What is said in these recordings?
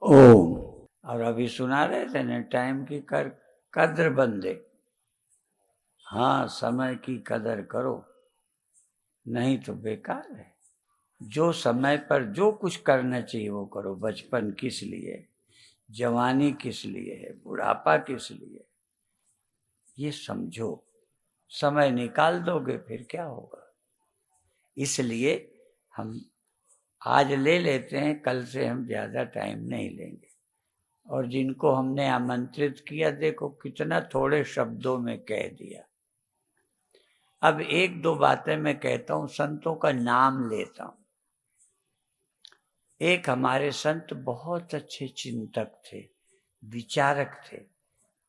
ओम। और अभी सुना रहे थे ना, टाइम की कद्र बंदे। हाँ, समय की कदर करो, नहीं तो बेकार है। जो समय पर जो कुछ करना चाहिए वो करो। बचपन किस लिए, जवानी किस लिए है, बुढ़ापा किस लिए, ये समझो। समय निकाल दोगे फिर क्या होगा। इसलिए हम आज ले लेते हैं, कल से हम ज्यादा टाइम नहीं लेंगे। और जिनको हमने आमंत्रित किया, देखो कितना थोड़े शब्दों में कह दिया। अब एक दो बातें मैं कहता हूं, संतों का नाम लेता हूं। एक हमारे संत बहुत अच्छे चिंतक थे, विचारक थे,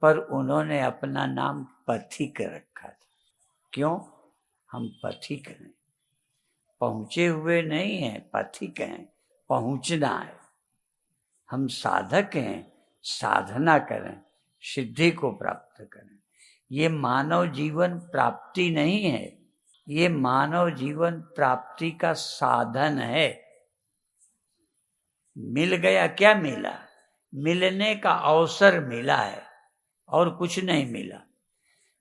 पर उन्होंने अपना नाम पथिक रखा था। क्यों? हम पथिक हैं, पहुंचे हुए नहीं हैं, पथिक हैं, पहुंचना है। हम साधक हैं, साधना करें, सिद्धि को प्राप्त करें। ये मानव जीवन प्राप्ति नहीं है, ये मानव जीवन प्राप्ति का साधन है। मिल गया, क्या मिला? मिलने का अवसर मिला है, और कुछ नहीं मिला।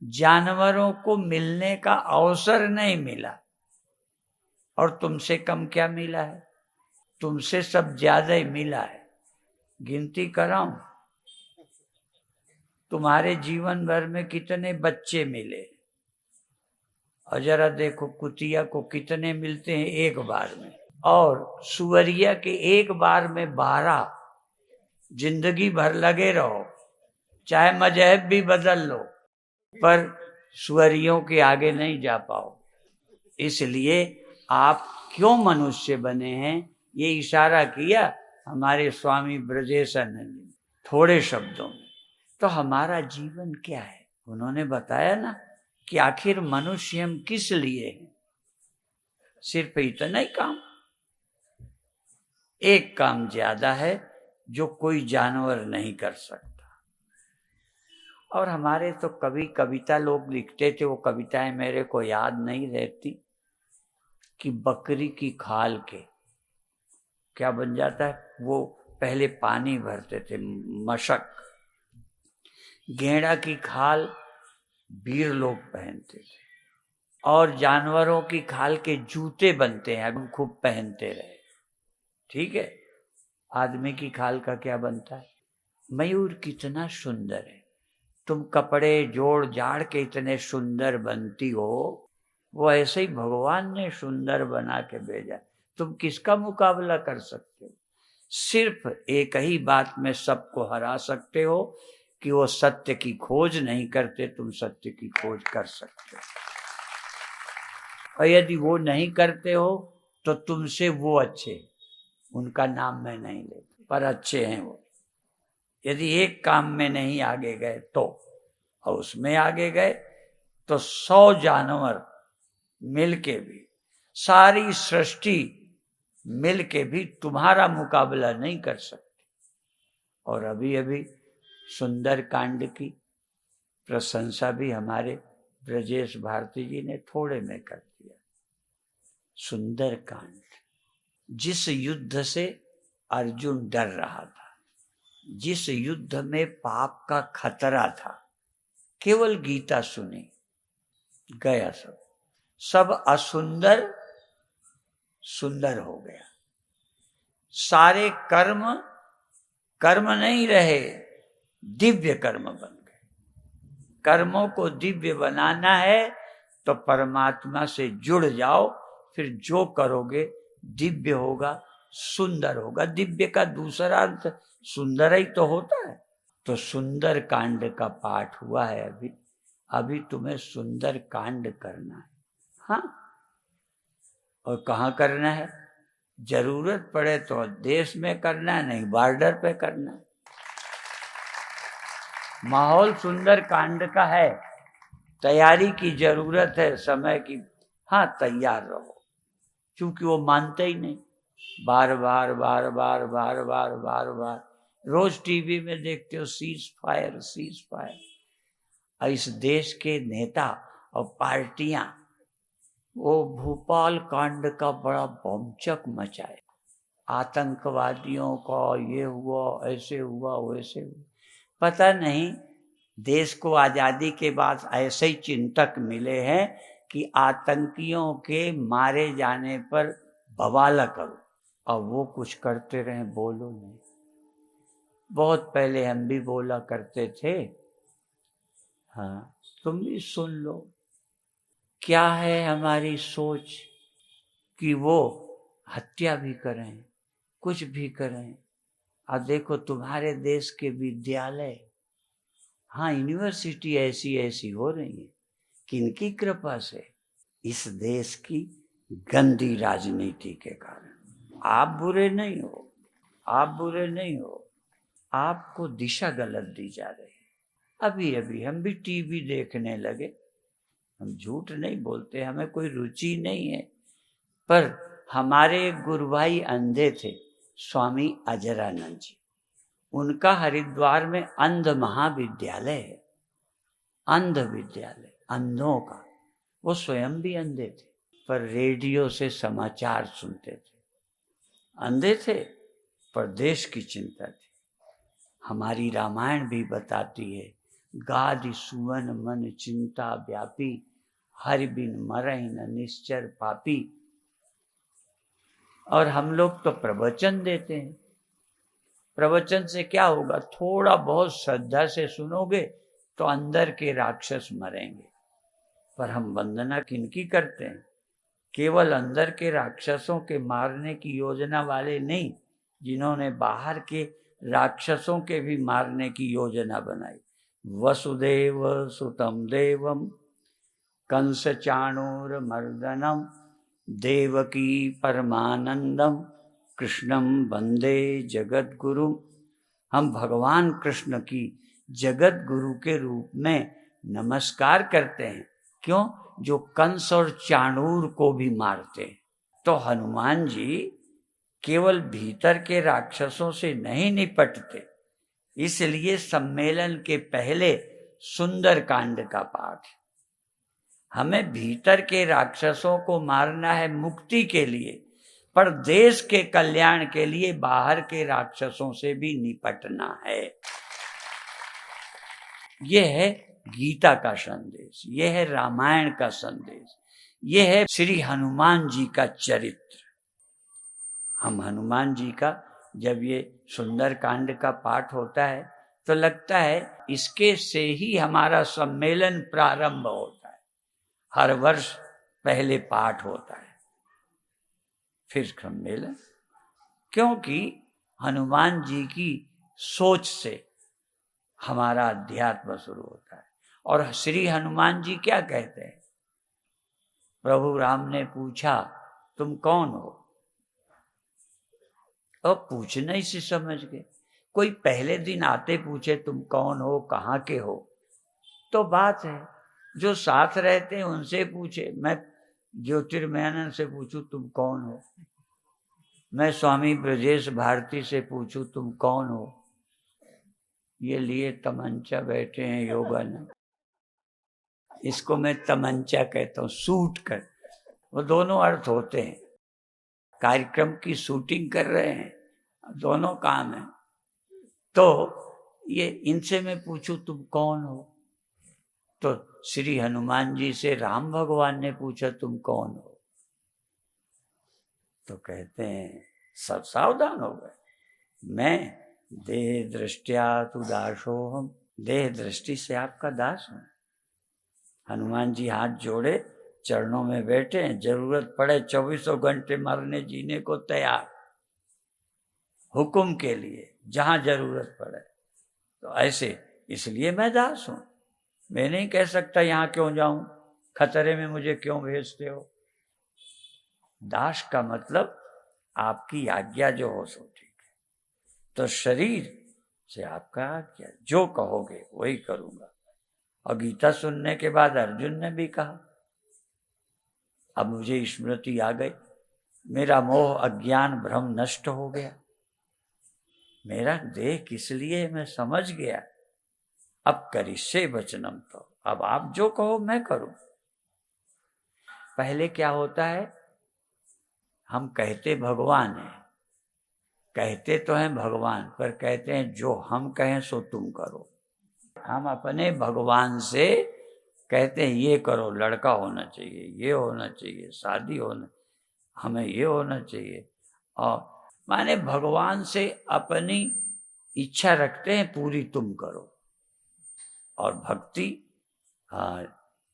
जानवरों को मिलने का अवसर नहीं मिला, और तुमसे कम क्या मिला है? तुमसे सब ज्यादा ही मिला है। गिनती कराऊं, तुम्हारे जीवन भर में कितने बच्चे मिले, और जरा देखो कुतिया को कितने मिलते हैं एक बार में, और सुअरिया के एक बार में 12। जिंदगी भर लगे रहो, चाहे मजहब भी बदल लो, पर सुअरियों के आगे नहीं जा पाओ। इसलिए आप क्यों मनुष्य बने हैं, ये इशारा किया हमारे स्वामी ब्रजेशानंद ने थोड़े शब्दों में। तो हमारा जीवन क्या है, उन्होंने बताया ना कि आखिर मनुष्य हम किस लिए हैं। सिर्फ इतना ही काम, एक काम ज्यादा है जो कोई जानवर नहीं कर सकता। और हमारे तो कभी कविता लोग लिखते थे, वो कविताएं मेरे को याद नहीं रहती, कि बकरी की खाल के क्या बन जाता है। वो पहले पानी भरते थे, मशक। गेंडा की खाल वीर लोग पहनते थे, और जानवरों की खाल के जूते बनते हैं, हम खूब पहनते रहे। ठीक है, आदमी की खाल का क्या बनता है? मयूर कितना सुंदर है, तुम कपड़े जोड़ जाड़ के इतने सुंदर बनती हो, वो ऐसे ही भगवान ने सुंदर बना के भेजा। तुम किसका मुकाबला कर सकते हो? सिर्फ एक ही बात में सबको हरा सकते हो, कि वो सत्य की खोज नहीं करते, तुम सत्य की खोज कर सकते हो। और यदि वो नहीं करते हो तो तुमसे वो अच्छे, उनका नाम मैं नहीं लेता, पर अच्छे हैं वो। यदि एक काम में नहीं आगे गए तो, और उसमें आगे गए तो 100 जानवर मिलके भी, सारी सृष्टि मिलके भी तुम्हारा मुकाबला नहीं कर सकती। और अभी अभी सुंदर कांड की प्रशंसा भी हमारे ब्रजेश भारती जी ने थोड़े में कर दिया। सुंदर कांड, जिस युद्ध से अर्जुन डर रहा था, जिस युद्ध में पाप का खतरा था, केवल गीता सुनी, गया सब असुंदर सुंदर हो गया। सारे कर्म नहीं रहे, दिव्य कर्म बन गए। कर्मों को दिव्य बनाना है तो परमात्मा से जुड़ जाओ, फिर जो करोगे दिव्य होगा, सुंदर होगा। दिव्य का दूसरा अर्थ सुंदर ही तो होता है। तो सुंदर कांड का पाठ हुआ है अभी तुम्हें सुंदर कांड करना है। हाँ, और कहाँ करना है? जरूरत पड़े तो देश में करना है, नहीं बॉर्डर पे करना है। माहौल सुंदर कांड का है, तैयारी की जरूरत है, समय की। हाँ, तैयार रहो, क्योंकि वो मानते ही नहीं। बार बार बार बार बार बार बार बार रोज टीवी में देखते हो, सीज फायर सीज फायर। इस देश के नेता और पार्टियां वो भोपाल कांड का बड़ा बमचक मचाए, आतंकवादियों का ये हुआ, ऐसे हुआ, वैसे हुआ। पता नहीं देश को आजादी के बाद ऐसे ही चिंतक मिले हैं कि आतंकियों के मारे जाने पर बवाला करो, और वो कुछ करते रहे, बोलो नहीं। बहुत पहले हम भी बोला करते थे, हाँ तुम भी सुन लो। क्या है हमारी सोच कि वो हत्या भी करें, कुछ भी करें। और देखो तुम्हारे देश के विद्यालय, हाँ यूनिवर्सिटी ऐसी ऐसी हो रही है, किनकी कृपा से? इस देश की गंदी राजनीति के कारण। आप बुरे नहीं हो, आप बुरे नहीं हो, आपको दिशा गलत दी जा रही है। अभी अभी हम भी टीवी देखने लगे, हम झूठ नहीं बोलते, हमें कोई रुचि नहीं है, पर हमारे गुरु भाई अंधे थे, स्वामी अजरानंद जी, उनका हरिद्वार में अंध महाविद्यालय है, अंध विद्यालय अंधों का। वो स्वयं भी अंधे थे, पर रेडियो से समाचार सुनते थे। अंधे थे पर देश की चिंता थी। हमारी रामायण भी बताती है, गादि सुवन मन चिंता व्यापी, हरि बिन मरहि न निश्चर पापी। और हम लोग तो प्रवचन देते हैं, प्रवचन से क्या होगा? थोड़ा बहुत श्रद्धा से सुनोगे तो अंदर के राक्षस मरेंगे। पर हम वंदना किनकी करते हैं? केवल अंदर के राक्षसों के मारने की योजना वाले नहीं, जिन्होंने बाहर के राक्षसों के भी मारने की योजना बनाई। वसुदेव सुतम देवम कंस चाणूर मर्दनम देवकी परमानंदम कृष्णम वंदे जगत गुरु। हम भगवान कृष्ण की जगत गुरु के रूप में नमस्कार करते हैं। क्यों? जो कंस और चाणूर को भी मारते। तो हनुमान जी केवल भीतर के राक्षसों से नहीं निपटते, इसलिए सम्मेलन के पहले सुंदर कांड का पाठ। हमें भीतर के राक्षसों को मारना है मुक्ति के लिए, पर देश के कल्याण के लिए बाहर के राक्षसों से भी निपटना है। यह है गीता का संदेश, यह है रामायण का संदेश, यह है श्री हनुमान जी का चरित्र। हम हनुमान जी का जब ये सुंदर कांड का पाठ होता है तो लगता है इसके से ही हमारा सम्मेलन प्रारंभ होता है। हर वर्ष पहले पाठ होता है, फिर सम्मेलन, क्योंकि हनुमान जी की सोच से हमारा अध्यात्म शुरू होता है। और श्री हनुमान जी क्या कहते हैं? प्रभु राम ने पूछा तुम कौन हो? अब पूछना ही से समझ गए। कोई पहले दिन आते पूछे तुम कौन हो, कहाँ के हो, तो बात है। जो साथ रहते हैं उनसे पूछे। मैं ज्योतिर्मयानंद से पूछूं तुम कौन हो, मैं स्वामी ब्रजेश भारती से पूछूं तुम कौन हो, ये लिए तमंचा बैठे हैं योगा ने, इसको मैं तमंचा कहता हूँ, सूट कर। वो दोनों अर्थ होते हैं। कार्यक्रम की शूटिंग कर रहे हैं, दोनों काम है। तो ये इनसे मैं पूछूं तुम कौन हो, तो श्री हनुमान जी से राम भगवान ने पूछा तुम कौन हो, तो कहते हैं सब सावधान हो गए। मैं देह दृष्टिया तु दासो हम, देह दृष्टि से आपका दास हूं। हनुमान जी हाथ जोड़े चरणों में बैठे हैं, जरूरत पड़े 24 घंटे मरने जीने को तैयार, हुक्म के लिए जहां जरूरत पड़े। तो ऐसे, इसलिए मैं दास हूं। मैं नहीं कह सकता यहां क्यों जाऊं, खतरे में मुझे क्यों भेजते हो। दास का मतलब आपकी आज्ञा जो हो सो ठीक है। तो शरीर से आपका आज्ञा, जो कहोगे वही करूंगा। और गीता सुनने के बाद अर्जुन ने भी कहा, अब मुझे स्मृति आ गई, मेरा मोह अज्ञान भ्रम नष्ट हो गया, मेरा देह किस लिए मैं समझ गया। अब करिष्ये वचनम, तो अब आप जो कहो मैं करूं। पहले क्या होता है, हम कहते भगवान है, कहते तो हैं भगवान, पर कहते हैं जो हम कहें सो तुम करो। हम अपने भगवान से कहते हैं ये करो, लड़का होना चाहिए, ये होना चाहिए, शादी होना, हमें ये होना चाहिए, और माने भगवान से अपनी इच्छा रखते हैं पूरी, तुम करो। और भक्ति,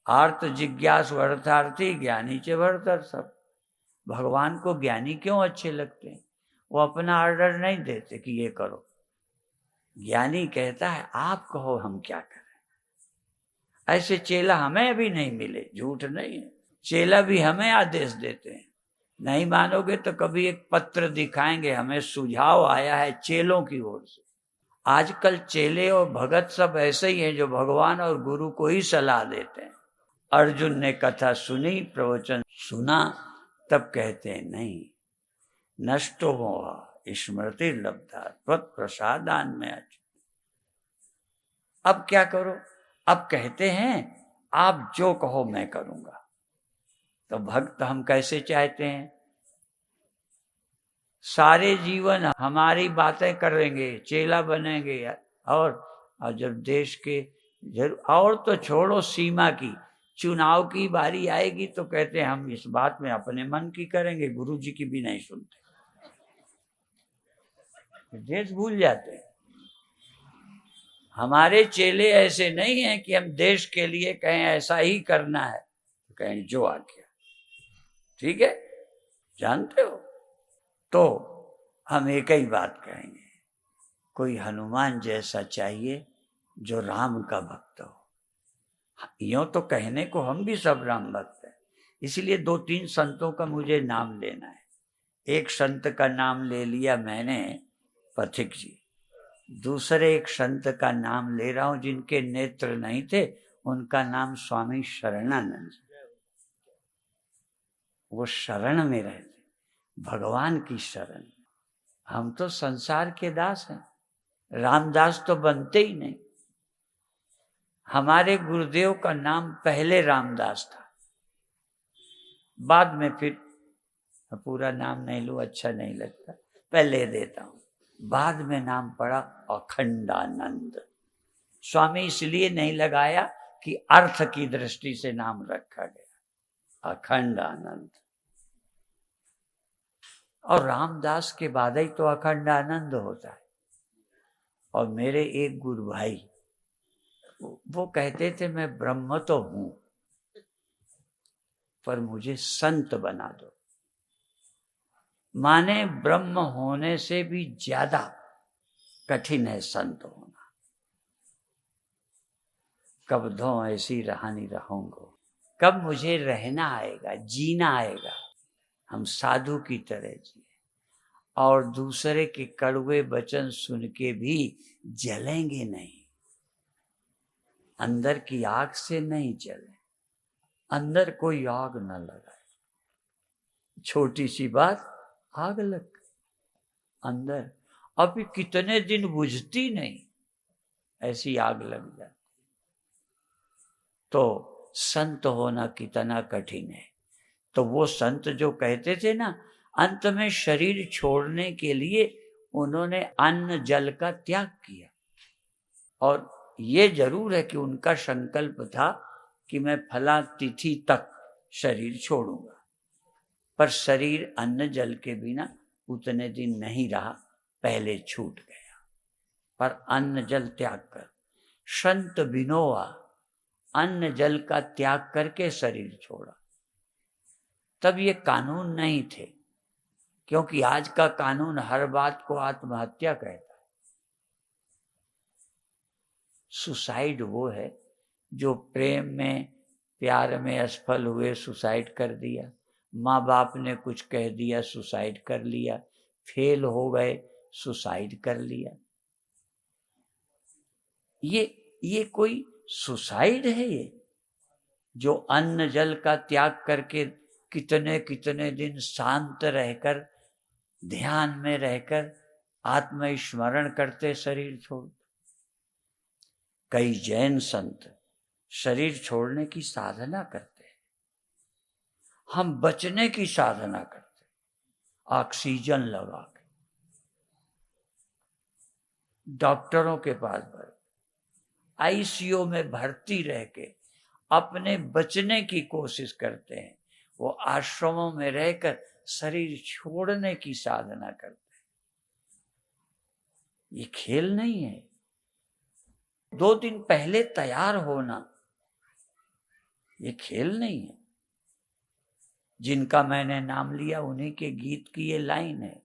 आर्त जिज्ञासु अर्थार्थी ज्ञानी च भरतर सब। भगवान को ज्ञानी क्यों अच्छे लगते हैं? वो अपना ऑर्डर नहीं देते कि ये करो, ज्ञानी कहता है आप कहो हम क्या करें। ऐसे चेला हमें अभी नहीं मिले, झूठ नहीं है, चेला भी हमें आदेश देते हैं। नहीं मानोगे तो कभी एक पत्र दिखाएंगे, हमें सुझाव आया है चेलों की ओर से। आजकल चेले और भगत सब ऐसे ही हैं जो भगवान और गुरु को ही सलाह देते हैं। अर्जुन ने कथा सुनी, प्रवचन सुना, तब कहते हैं नहीं, नष्टो मोह स्मृति लब्धा त्वत्प्रसादान में। अब क्या करो? अब कहते हैं आप जो कहो मैं करूंगा। तो भक्त हम कैसे चाहते हैं? सारे जीवन हमारी बातें करेंगे, चेला बनेंगे, और जब देश के और तो छोड़ो सीमा की, चुनाव की बारी आएगी तो कहते हैं हम इस बात में अपने मन की करेंगे, गुरु जी की भी नहीं सुनते, देश भूल जाते हैं। हमारे चेले ऐसे नहीं हैं कि हम देश के लिए कहें ऐसा ही करना है, तो कहें जो आ गया, ठीक है, जानते हो। तो हम एक ही बात कहेंगे, कोई हनुमान जैसा चाहिए जो राम का भक्त हो। यूं तो कहने को हम भी सब राम भक्त हैं, इसलिए 2-3 संतों का मुझे नाम लेना है। एक संत का नाम ले लिया मैंने, पथिक जी। दूसरे एक संत का नाम ले रहा हूं जिनके नेत्र नहीं थे, उनका नाम स्वामी शरणानंद। वो शरण में रहते, भगवान की शरण। हम तो संसार के दास हैं, रामदास तो बनते ही नहीं। हमारे गुरुदेव का नाम पहले रामदास था, बाद में फिर, पूरा नाम नहीं लूं अच्छा नहीं लगता, पहले देता हूं, बाद में नाम पड़ा अखंडानंद। स्वामी इसलिए नहीं लगाया कि अर्थ की दृष्टि से नाम रखा गया, अखंडानंद। और रामदास के बाद ही तो अखंडानंद होता है। और मेरे एक गुरु भाई वो कहते थे मैं ब्रह्म तो हूं, पर मुझे संत बना दो। माने ब्रह्म होने से भी ज्यादा कठिन है संत होना। कब दो ऐसी रहानी रहूंगा, कब मुझे रहना आएगा, जीना आएगा, हम साधु की तरह जिए और दूसरे के कड़वे वचन सुन के भी जलेंगे नहीं, अंदर की आग से नहीं जले, अंदर कोई आग न लगाए। छोटी सी बात आग लग अंदर, अभी कितने दिन बुझती नहीं, ऐसी आग लग जाती। तो संत होना कितना कठिन है। तो वो संत जो कहते थे ना, अंत में शरीर छोड़ने के लिए उन्होंने अन्न जल का त्याग किया। और ये जरूर है कि उनका संकल्प था कि मैं फला तिथि तक शरीर छोड़ूंगा, पर शरीर अन्न जल के बिना उतने दिन नहीं रहा, पहले छूट गया। पर अन्न जल त्याग कर, संत बिनोआ, अन्न जल का त्याग करके शरीर छोड़ा। तब ये कानून नहीं थे, क्योंकि आज का कानून हर बात को आत्महत्या कहता है। सुसाइड वो है जो प्रेम में, प्यार में असफल हुए सुसाइड कर दिया, माँ बाप ने कुछ कह दिया सुसाइड कर लिया, फेल हो गए सुसाइड कर लिया। ये कोई सुसाइड है? ये जो अन्न जल का त्याग करके कितने कितने दिन शांत रहकर, ध्यान में रहकर आत्मस्मरण करते शरीर छोड़। कई जैन संत शरीर छोड़ने की साधना करते हैं, हम बचने की साधना करते, ऑक्सीजन लगा के डॉक्टरों के पास भर, आईसीयू में भर्ती रह के अपने बचने की कोशिश करते हैं। वो आश्रमों में रहकर शरीर छोड़ने की साधना करते हैं। ये खेल नहीं है। 2 दिन पहले तैयार होना ये खेल नहीं है। जिनका मैंने नाम लिया उन्हीं के गीत की ये लाइन है,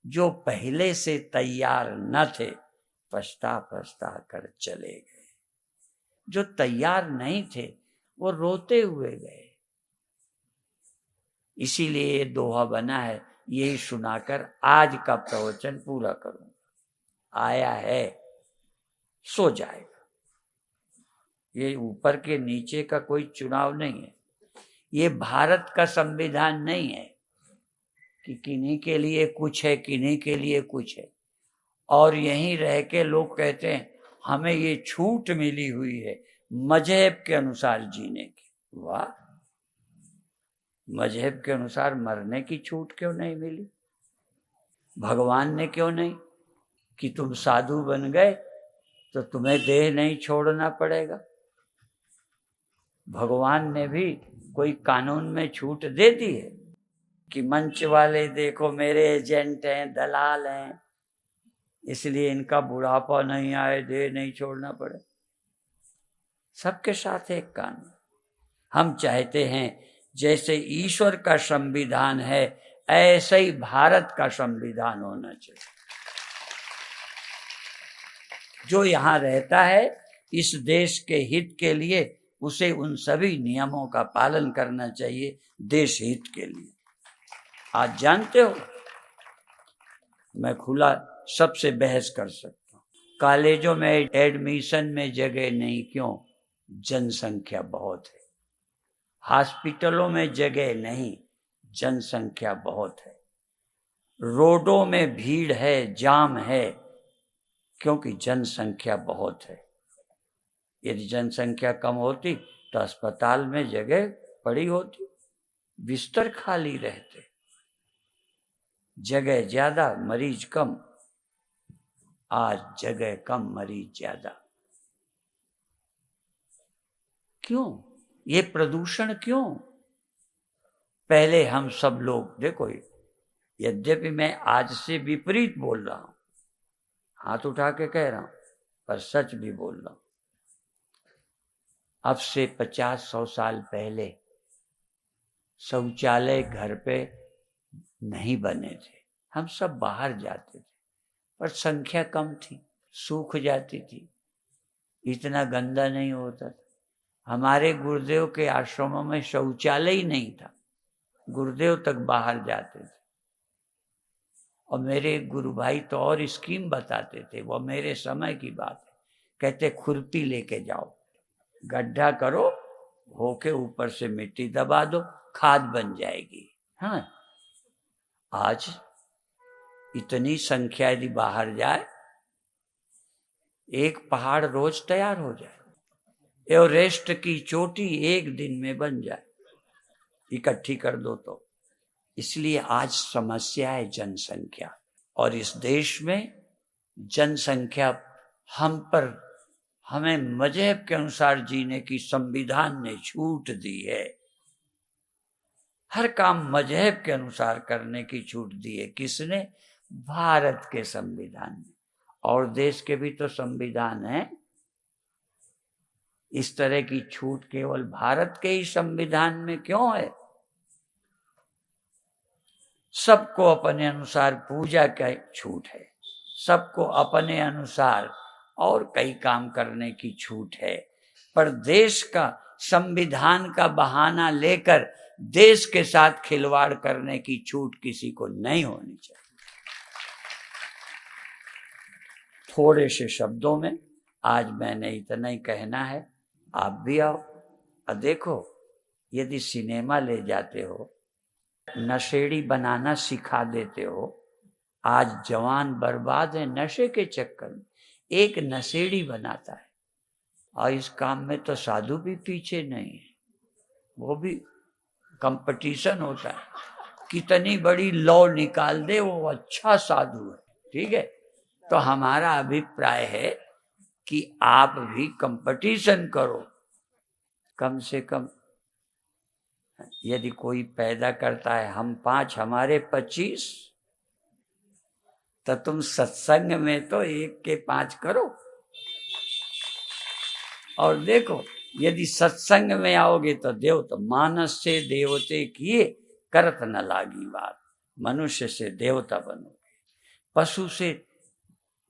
जो पहले से तैयार न थे पछता पछता कर चले गए। जो तैयार नहीं थे वो रोते हुए गए। इसीलिए ये दोहा बना है, यही सुनाकर आज का प्रवचन पूरा करूंगा। आया है सो जाएगा। ये ऊपर के नीचे का कोई चुनाव नहीं है। ये भारत का संविधान नहीं है कि किन्हीं के लिए कुछ है, किन्हीं के लिए कुछ है। और यहीं रह के लोग कहते हैं हमें ये छूट मिली हुई है मजहब के अनुसार जीने की। वाह, मजहब के अनुसार मरने की छूट क्यों नहीं मिली? भगवान ने क्यों नहीं कि तुम साधु बन गए तो तुम्हें देह नहीं छोड़ना पड़ेगा? भगवान ने भी कोई कानून में छूट दे दी है कि मंच वाले देखो मेरे एजेंट हैं, दलाल हैं, इसलिए इनका बुढ़ापा नहीं आए, देह नहीं छोड़ना पड़े। सबके साथ एक कानून। हम चाहते हैं जैसे ईश्वर का संविधान है ऐसे ही भारत का संविधान होना चाहिए। जो यहाँ रहता है इस देश के हित के लिए उसे उन सभी नियमों का पालन करना चाहिए, देश हित के लिए। आज जानते हो, मैं खुला सबसे बहस कर सकता हूँ, कॉलेजों में एडमिशन में जगह नहीं, क्यों? जनसंख्या बहुत है। हॉस्पिटलों में जगह नहीं, जनसंख्या बहुत है। रोडों में भीड़ है, जाम है, क्योंकि जनसंख्या बहुत है। यदि जनसंख्या कम होती तो अस्पताल में जगह पड़ी होती, बिस्तर खाली रहते। जगह ज्यादा, मरीज कम। आज जगह कम, मरीज ज्यादा। क्यों? ये प्रदूषण क्यों? पहले हम सब लोग देखो, यद्यपि मैं आज से विपरीत बोल रहा हूं, हाथ उठा के कह रहा हूं, पर सच भी बोल रहा हूं। अब से 50-100 साल पहले शौचालय घर पे नहीं बने थे। हम सब बाहर जाते थे, पर संख्या कम थी, सूख जाती थी, इतना गंदा नहीं होता था। हमारे गुरुदेव के आश्रमों में शौचालय ही नहीं था, गुरुदेव तक बाहर जाते थे। और मेरे गुरु भाई तो और स्कीम बताते थे, वो मेरे समय की बात है। कहते खुरपी लेके जाओ, गड्ढा करो, होके ऊपर से मिट्टी दबा दो, खाद बन जाएगी। हाँ, आज इतनी संख्या यदि बाहर जाए, एक पहाड़ रोज तैयार हो जाए, एवरेस्ट की चोटी एक दिन में बन जाए, इकट्ठी कर दो तो। इसलिए आज समस्या है जनसंख्या। और इस देश में जनसंख्या हमें मजहब के अनुसार जीने की संविधान ने छूट दी है। हर काम मजहब के अनुसार करने की छूट दी है। किसने? भारत के संविधान ने। और देश के भी तो संविधान है। इस तरह की छूट केवल भारत के ही संविधान में क्यों है? सबको अपने अनुसार पूजा की छूट है, सबको अपने अनुसार और कई काम करने की छूट है, पर देश का संविधान का बहाना लेकर देश के साथ खिलवाड़ करने की छूट किसी को नहीं होनी चाहिए। थोड़े से शब्दों में आज मैंने इतना ही कहना है। आप भी आओ और देखो, यदि सिनेमा ले जाते हो, नशेड़ी बनाना सिखा देते हो। आज जवान बर्बाद है नशे के चक्कर में, एक नशेड़ी बनाता है। और इस काम में तो साधु भी पीछे नहीं है, वो भी कंपटीशन होता है, कितनी बड़ी लौ निकाल दे वो अच्छा साधु है, ठीक है। तो हमारा अभिप्राय है कि आप भी कंपटीशन करो, कम से कम यदि कोई पैदा करता है हम 5 हमारे 25, तो तुम सत्संग में तो 1 के 5 करो। और देखो यदि सत्संग में आओगे तो देवता, मानस से देवते किए करत न लागी बात, मनुष्य से देवता बनोगे, पशु से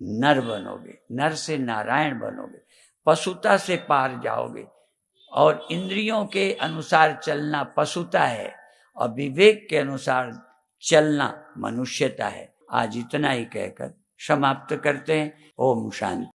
नर बनोगे, नर से नारायण बनोगे, पशुता से पार जाओगे। और इंद्रियों के अनुसार चलना पशुता है और विवेक के अनुसार चलना मनुष्यता है। आज इतना ही कहकर समाप्त करते हैं। ओम शांति।